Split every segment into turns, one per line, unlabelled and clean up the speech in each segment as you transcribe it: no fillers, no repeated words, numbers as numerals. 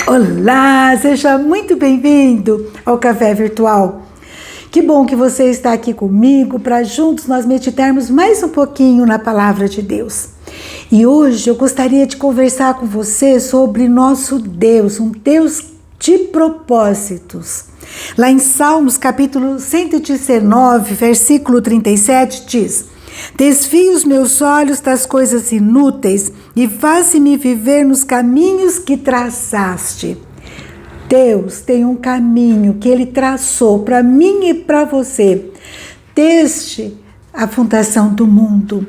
Olá, seja muito bem-vindo ao Café Virtual. Que bom que você está aqui comigo para juntos nós meditarmos mais um pouquinho na Palavra de Deus. E hoje eu gostaria de conversar com você sobre nosso Deus, um Deus de propósitos. Lá em Salmos capítulo 119, versículo 37 diz: desvie os meus olhos das coisas inúteis e faze-me viver nos caminhos que traçaste. Deus tem um caminho que Ele traçou para mim e para você, desde a fundação do mundo.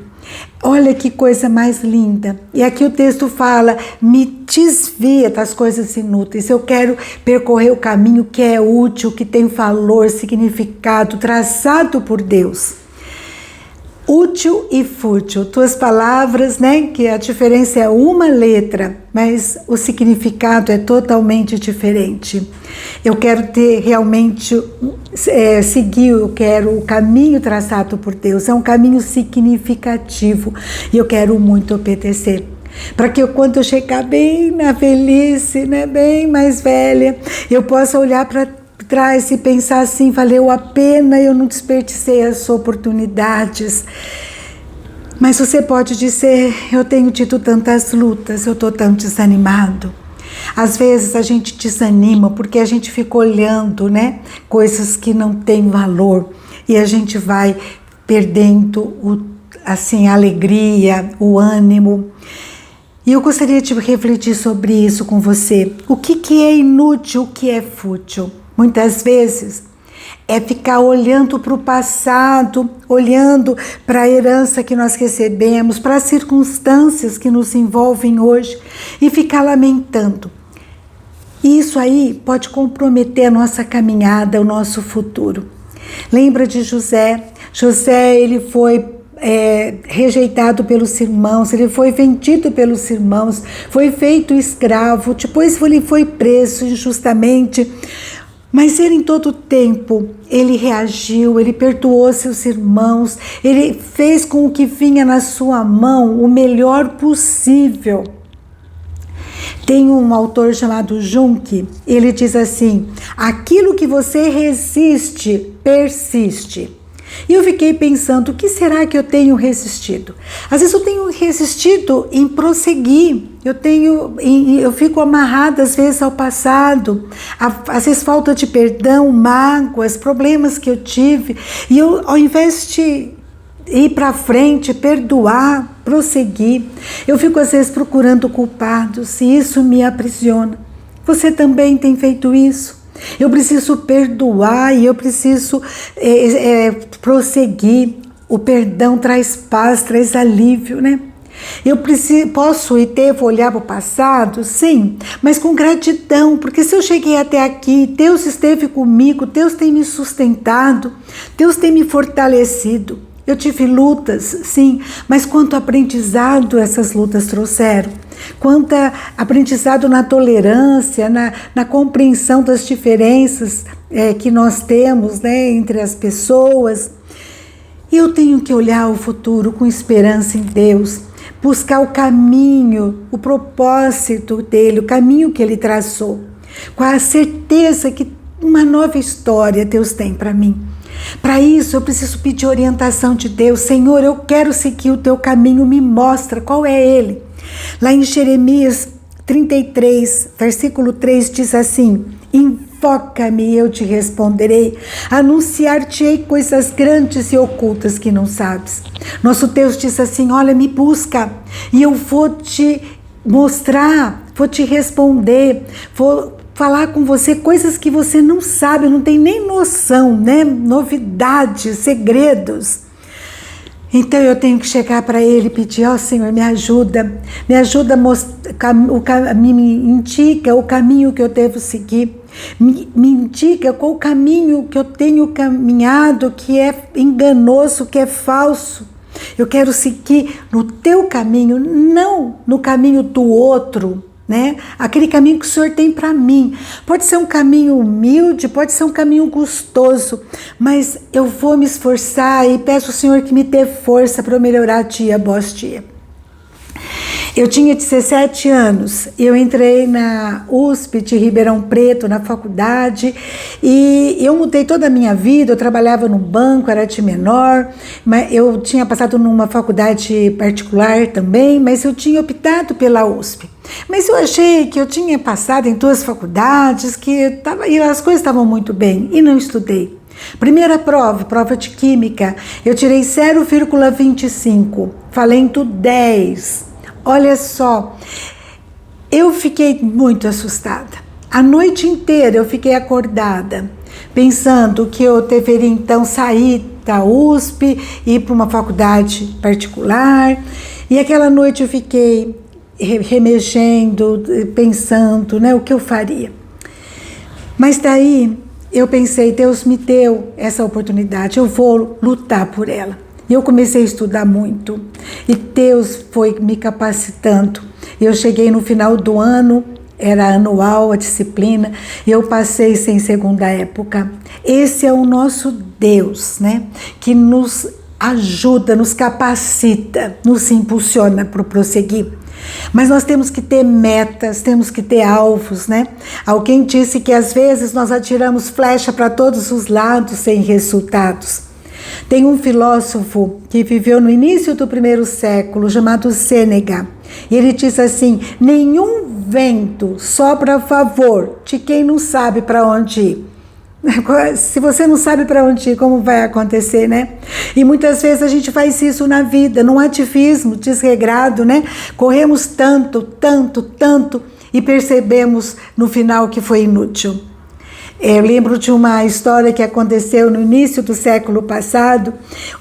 Olha que coisa mais linda. E aqui o texto fala: me desvia das coisas inúteis. Eu quero percorrer o caminho que é útil, que tem valor, significado, traçado por Deus. Útil e fútil, duas palavras, né? Que a diferença é uma letra, mas o significado é totalmente diferente. Eu quero ter realmente, seguir, eu quero o caminho traçado por Deus, é um caminho significativo e eu quero muito obedecer. Para que quando eu chegar bem na velhice, né, bem mais velha, eu possa olhar para trás e pensar assim: valeu a pena, eu não desperdicei as oportunidades. Mas você pode dizer: eu tenho tido tantas lutas, eu estou tão desanimado. Às vezes a gente desanima porque a gente fica olhando, né, coisas que não têm valor e a gente vai perdendo a alegria, o ânimo. E eu gostaria de refletir sobre isso com você. O que é inútil, o que é fútil? Muitas vezes é ficar olhando para o passado, olhando para a herança que nós recebemos, para as circunstâncias que nos envolvem hoje e ficar lamentando. Isso aí pode comprometer a nossa caminhada, o nosso futuro. Lembra de José? José, ele foi rejeitado pelos irmãos, ele foi vendido pelos irmãos, foi feito escravo, depois ele foi preso injustamente. Mas ele, em todo tempo, ele reagiu, ele perdoou seus irmãos, ele fez com o que vinha na sua mão o melhor possível. Tem um autor chamado Junck, ele diz assim: aquilo que você resiste, persiste. E eu fiquei pensando: o que será que eu tenho resistido? Às vezes eu tenho resistido em prosseguir, eu fico amarrada às vezes ao passado, às vezes falta de perdão, mágoas, problemas que eu tive, e eu, ao invés de ir para frente, perdoar, prosseguir, eu fico às vezes procurando culpados e isso me aprisiona. Você também tem feito isso? Eu preciso perdoar e eu preciso prosseguir. O perdão traz paz, traz alívio, né? Posso e devo olhar para o passado? Sim, mas com gratidão, porque se eu cheguei até aqui, Deus esteve comigo, Deus tem me sustentado, Deus tem me fortalecido. Eu tive lutas, sim, mas quanto aprendizado essas lutas trouxeram. Quanto aprendizado na tolerância, na compreensão das diferenças que nós temos, né, entre as pessoas. E eu tenho que olhar o futuro com esperança em Deus, buscar o caminho, o propósito dele, o caminho que ele traçou, com a certeza que uma nova história Deus tem para mim. Para isso eu preciso pedir orientação de Deus. Senhor, eu quero seguir o teu caminho, me mostra qual é ele. Lá em Jeremias 33, versículo 3 diz assim: invoca-me e eu te responderei, anunciar-te-ei coisas grandes e ocultas que não sabes. Nosso Deus diz assim: olha, me busca e eu vou te mostrar, vou te responder, vou falar com você coisas que você não sabe, não tem nem noção, né? Novidades, segredos. Então eu tenho que chegar para ele e pedir: ó Senhor, me ajuda, me indica o caminho que eu devo seguir, me indica qual o caminho que eu tenho caminhado, que é enganoso, que é falso. Eu quero seguir no teu caminho, não no caminho do outro, né? Aquele caminho que o Senhor tem para mim. Pode ser um caminho humilde, pode ser um caminho gostoso, mas eu vou me esforçar e peço ao Senhor que me dê força para eu melhorar dia após dia. Eu tinha 17 anos, eu entrei na USP de Ribeirão Preto, na faculdade, e eu mudei toda a minha vida. Eu trabalhava no banco, era de menor, mas eu tinha passado numa faculdade particular também, mas eu tinha optado pela USP. Mas eu achei que eu tinha passado em 2 faculdades, e as coisas estavam muito bem, e não estudei. Primeira prova de química, eu tirei 0,25, falando 10. Olha só, eu fiquei muito assustada. A noite inteira eu fiquei acordada, pensando que eu deveria então sair da USP, ir para uma faculdade particular. E aquela noite eu fiquei remexendo, pensando, né, o que eu faria. Mas daí eu pensei, Deus me deu essa oportunidade, eu vou lutar por ela. E eu comecei a estudar muito, e Deus foi me capacitando. Eu cheguei no final do ano, era anual a disciplina, e eu passei sem segunda época. Esse é o nosso Deus, né? Que nos ajuda, nos capacita, nos impulsiona para prosseguir. Mas nós temos que ter metas, temos que ter alvos, né? Alguém disse que às vezes nós atiramos flecha para todos os lados sem resultados. Tem um filósofo que viveu no início do 1º século, chamado Sêneca, e ele diz assim: nenhum vento sopra a favor de quem não sabe para onde ir. Se você não sabe para onde ir, como vai acontecer, né? E muitas vezes a gente faz isso na vida, num ativismo desregrado, né? Corremos tanto, e percebemos no final que foi inútil. Eu lembro de uma história que aconteceu no início do século passado.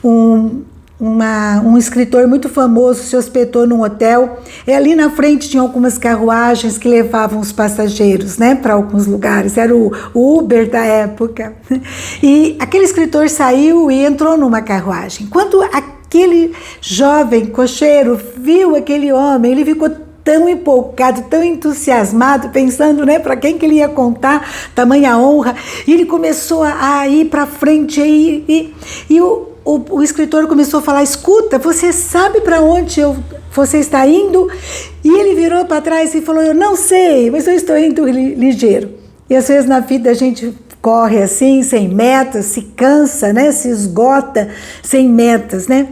Um escritor muito famoso se hospedou num hotel, e ali na frente tinha algumas carruagens que levavam os passageiros, né, para alguns lugares. Era o Uber da época. E aquele escritor saiu e entrou numa carruagem. Quando aquele jovem cocheiro viu aquele homem, ele ficou tão empolgado, tão entusiasmado, pensando, né, para quem que ele ia contar tamanha honra. E ele começou a ir para frente, e o escritor começou a falar: escuta, você sabe para onde você está indo? E ele virou para trás e falou: eu não sei, mas eu estou indo ligeiro. E às vezes na vida a gente corre assim, sem metas, se cansa, né, se esgota sem metas, né?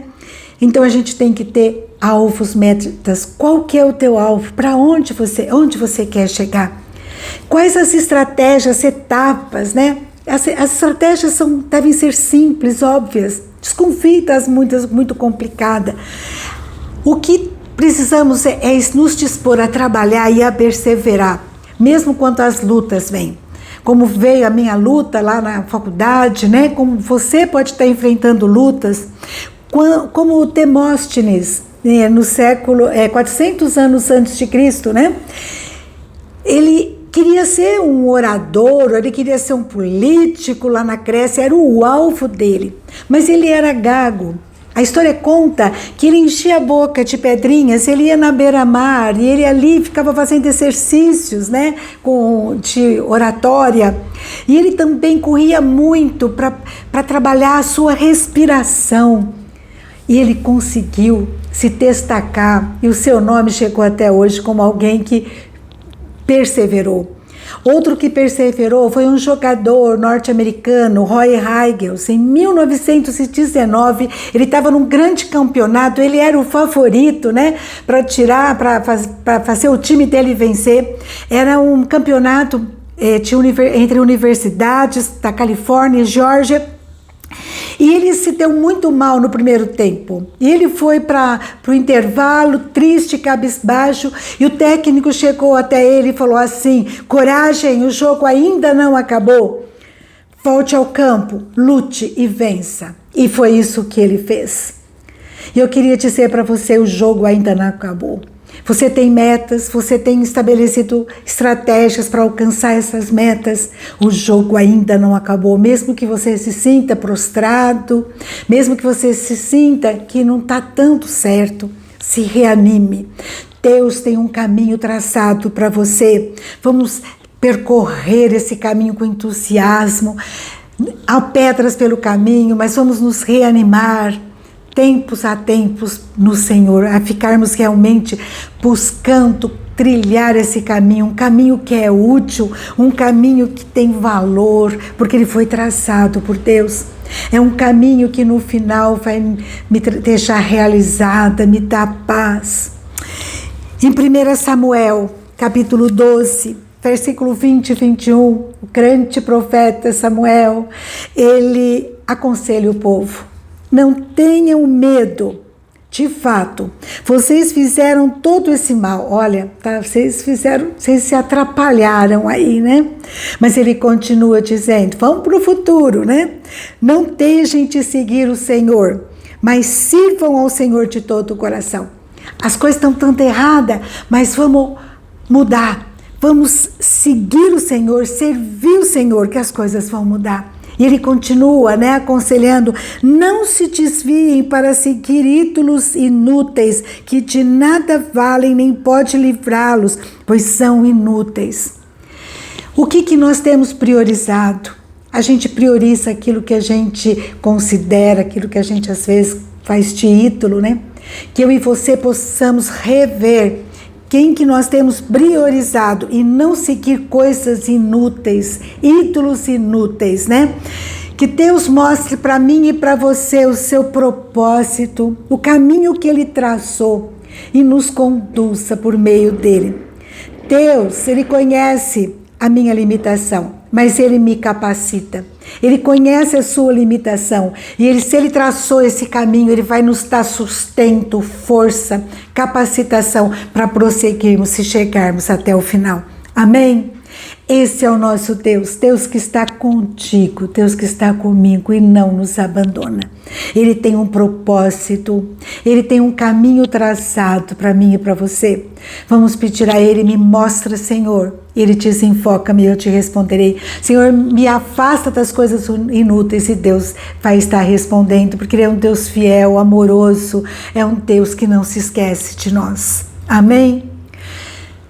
Então a gente tem que ter alvos, metas. Qual que é o teu alvo? Para onde você quer chegar? Quais as estratégias, etapas, né? As estratégias devem ser simples, óbvias. Desconfie das muito complicada. O que precisamos é nos dispor a trabalhar e a perseverar, mesmo quando as lutas vêm. Como veio a minha luta lá na faculdade, né? Como você pode estar enfrentando lutas, como o Demóstenes, né, no século 400 anos antes de Cristo, né? Ele queria ser um orador, ele queria ser um político lá na Grécia, era o alvo dele, mas ele era gago. A história conta que ele enchia a boca de pedrinhas, ele ia na beira-mar e ele ali ficava fazendo exercícios, né, de oratória. E ele também corria muito para trabalhar a sua respiração. E ele conseguiu se destacar, e o seu nome chegou até hoje como alguém que perseverou. Outro que perseverou foi um jogador norte-americano, Roy Higels. Em 1919, ele estava num grande campeonato, ele era o favorito, né, para fazer o time dele vencer. Era um campeonato entre universidades da Califórnia e Geórgia. E ele se deu muito mal no primeiro tempo. E ele foi para o intervalo, triste, cabisbaixo, e o técnico chegou até ele e falou assim: coragem, o jogo ainda não acabou. Volte ao campo, lute e vença. E foi isso que ele fez. E eu queria dizer para você, o jogo ainda não acabou. Você tem metas, você tem estabelecido estratégias para alcançar essas metas. O jogo ainda não acabou, mesmo que você se sinta prostrado, mesmo que você se sinta que não está tanto certo, se reanime. Deus tem um caminho traçado para você. Vamos percorrer esse caminho com entusiasmo. Há pedras pelo caminho, mas vamos nos reanimar. tempos a tempos no Senhor, a ficarmos realmente buscando trilhar esse caminho, um caminho que é útil, um caminho que tem valor, porque ele foi traçado por Deus. É um caminho que no final vai me deixar realizada, me dar paz. Em 1 Samuel, capítulo 12, versículo 20 e 21, o grande profeta Samuel, ele aconselha o povo: não tenham medo, de fato, vocês fizeram todo esse mal. Olha, tá, vocês se atrapalharam aí, né? Mas ele continua dizendo, vamos para o futuro, né? Não deixem de seguir o Senhor, mas sirvam ao Senhor de todo o coração. As coisas estão tanto erradas, mas vamos mudar. Vamos seguir o Senhor, servir o Senhor, que as coisas vão mudar. E ele continua, né, aconselhando, não se desviem para seguir ídolos inúteis, que de nada valem, nem pode livrá-los, pois são inúteis. O que nós temos priorizado? A gente prioriza aquilo que a gente considera, aquilo que a gente às vezes faz de ídolo, né? Que eu e você possamos rever quem que nós temos priorizado e não seguir coisas inúteis, ídolos inúteis, né? Que Deus mostre para mim e para você o seu propósito, o caminho que Ele traçou e nos conduza por meio dele. Deus, Ele conhece a minha limitação, mas Ele me capacita. Ele conhece a sua limitação e se Ele traçou esse caminho, Ele vai nos dar sustento, força, capacitação para prosseguirmos e chegarmos até o final. Amém? Esse é o nosso Deus, Deus que está contigo, Deus que está comigo e não nos abandona. Ele tem um propósito, Ele tem um caminho traçado para mim e para você. Vamos pedir a Ele, me mostra, Senhor. Ele diz, enfoca-me, eu te responderei. Senhor, me afasta das coisas inúteis, e Deus vai estar respondendo, porque Ele é um Deus fiel, amoroso, é um Deus que não se esquece de nós. Amém?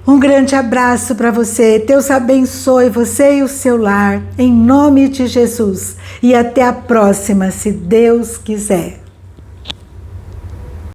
Um grande abraço para você, Deus abençoe você e o seu lar, em nome de Jesus. E até a próxima, se Deus quiser.